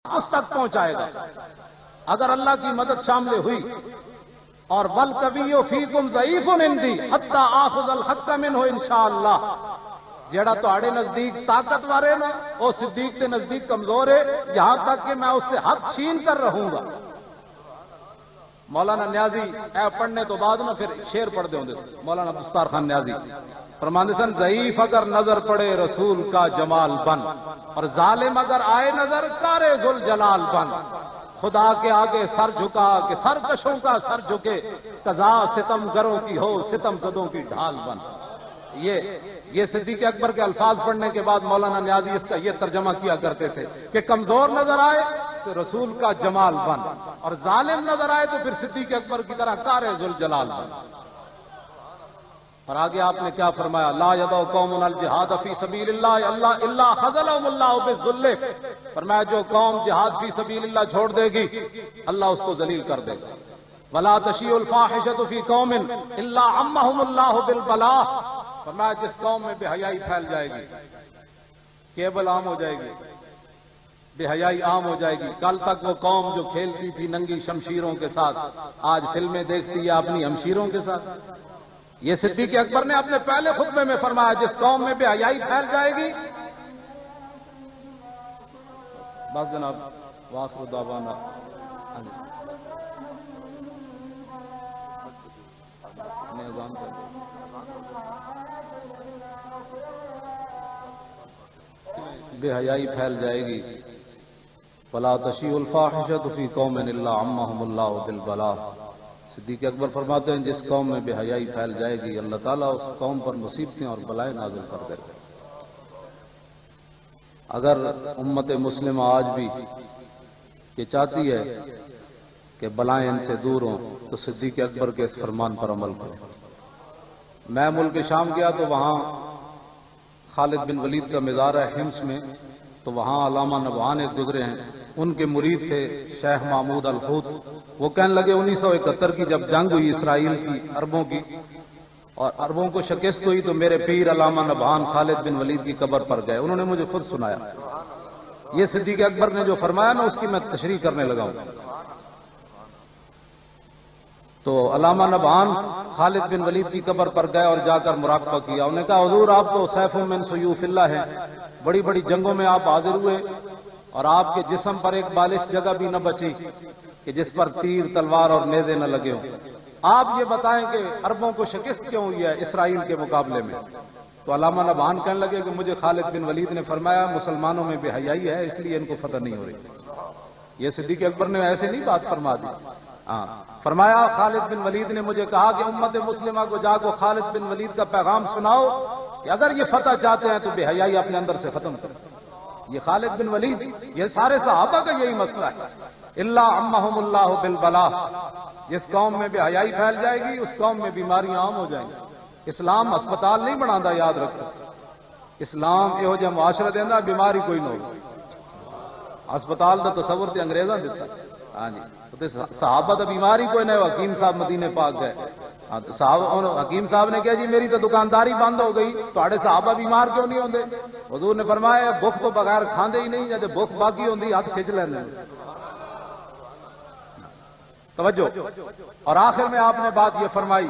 اس تک پہنچائے گا اگر اللہ کی مدد شامل ہوئی. اور وَالْقَوِيُّ فِيكُمْ ضَعِيفٌ عِنْدِي حَتَّى آخُذَ الْحَقَّ مِنْهُ انشاءاللہ. جیڑا تہاڑے نزدیک طاقتور ہے نا وہ صدیق کے نزدیک کمزور ہے یہاں تک کہ میں اس سے حق چھین کر رہوں گا. مولانا نیازی اے پڑھنے تو بعد نا پھر شعر پڑھ دے ہوندے مولانا عبدالستار خان نیازی فرماندے سن ضعیف اگر نظر پڑے رسول کا جمال بن اور ظالم اگر آئے نظر کارے ذوالجلال بن. خدا کے آگے سر جھکا کہ سرکشوں کا سر جھکے قضا ستم گروں کی ہو ستم زدوں کی ڈھال بن. یہ صدیق اکبر کے الفاظ پڑھنے کے بعد مولانا نیازی اس کا یہ ترجمہ کیا کرتے تھے کہ کمزور نظر آئے تو رسول کا جمال بن اور ظالم نظر آئے تو پھر صدیق اکبر کی طرح کار ذوالجلال بن. اور آگے آپ نے کیا فرمایا لا یدع قوم الجہاد فی سبیل اللہ الا خذلهم اللہ بالذل. فرمایا جو قوم جہاد فی سبیل اللہ چھوڑ دے گی اللہ اس کو ذلیل کر دے گا. ولا تشیع الفاحشۃ فی قوم الا عمهم اللہ بالبلاء. فرمایا جس قوم میں بے حیائی پھیل جائے گی کیبل عام ہو جائے گی بے حیائی عام ہو جائے گی. کل تک وہ قوم جو کھیلتی تھی ننگی شمشیروں کے ساتھ آج فلمیں دیکھتی ہے اپنی ہمشیروں کے ساتھ. یہ صدیق اکبر نے اپنے پہلے خطبے میں فرمایا جس قوم میں بے حیائی پھیل جائے گی. بس جناب وآخر دعوانا بے حیائی پھیل جائے گی. ولا تشیع الفاحشۃ فی قوم الا عمهم اللہ بالبلاء. صدیق اکبر فرماتے ہیں جس قوم میں بے حیائی پھیل جائے گی اللہ تعالیٰ اس قوم پر مصیبتیں اور بلائیں نازل کر دے گا. اگر امت مسلمہ آج بھی یہ چاہتی ہے کہ بلائیں ان سے دور ہوں تو صدیق اکبر کے اس فرمان پر عمل کریں. میں ملک شام گیا تو وہاں خالد بن ولید کا مزار ہے حمص میں تو وہاں علامہ نبہان ایک گزرے ہیں ان کے مرید تھے شیخ محمود الحوت. وہ کہنے لگے 1971 کی جب جنگ ہوئی اسرائیل کی عربوں کی اور عربوں کو شکست ہوئی تو میرے پیر علامہ نبہان خالد بن ولید کی قبر پر گئے. انہوں نے مجھے خود سنایا. یہ صدیق اکبر نے جو فرمایا نا اس کی میں تشریح کرنے لگا ہوں. تو علامہ نبہان خالد بن ولید کی قبر پر گئے اور جا کر مراقبہ کیا. انہوں نے کہا حضور آپ تو سیف من سیوف اللہ ہیں بڑی بڑی جنگوں میں آپ حاضر ہوئے اور آپ کے جسم پر ایک بالش جگہ بھی نہ بچی کہ جس پر تیر تلوار اور نیزے نہ لگے ہوں. آپ یہ بتائیں کہ عربوں کو شکست کیوں ہوئی ہے اسرائیل کے مقابلے میں. تو علامہ نبہان کہنے لگے کہ مجھے خالد بن ولید نے فرمایا مسلمانوں میں بے حیائی ہے اس لیے ان کو فتح نہیں ہو رہی. یہ صدیق اکبر نے ایسے نہیں بات فرما دی. فرمایا خالد بن ولید نے مجھے کہا کہ امت مسلمہ کو جا کو خالد بن ولید کا پیغام سناؤ کہ اگر یہ فتح چاہتے ہیں تو بے حیائی اپنے اندر سے ختم کریں. یہ خالد بن ولید یہ سارے صحابہ کا یہی مسئلہ ہے. الا عمهم اللہ بالبلاء. جس قوم میں بے حیائی پھیل جائے گی اس قوم میں بیماریاں عام ہو جائیں گی. اسلام اسپتال نہیں بناتا یاد رکھو. اسلام یہو جہا معاشرہ دینا بیماری کوئی نہ ہو. اسپتال دا تصور تے انگریزاں دیتا. ہاں جی صحابہ تو بیماری کوئی نہ ہو. حکیم صاحب مدینے پاک گئے تو حکیم صاحب نے کہا جی میری تو دکانداری بند ہو گئی تھوڑے صحابہ بیمار کیوں نہیں ہوندے. حضور نے فرمایا بھوک تو بغیر کھاندے ہی نہیں جب بھوک باقی ہوندی ہاتھ کھچ لیندے. توجہ. اور آخر میں آپ نے بات یہ فرمائی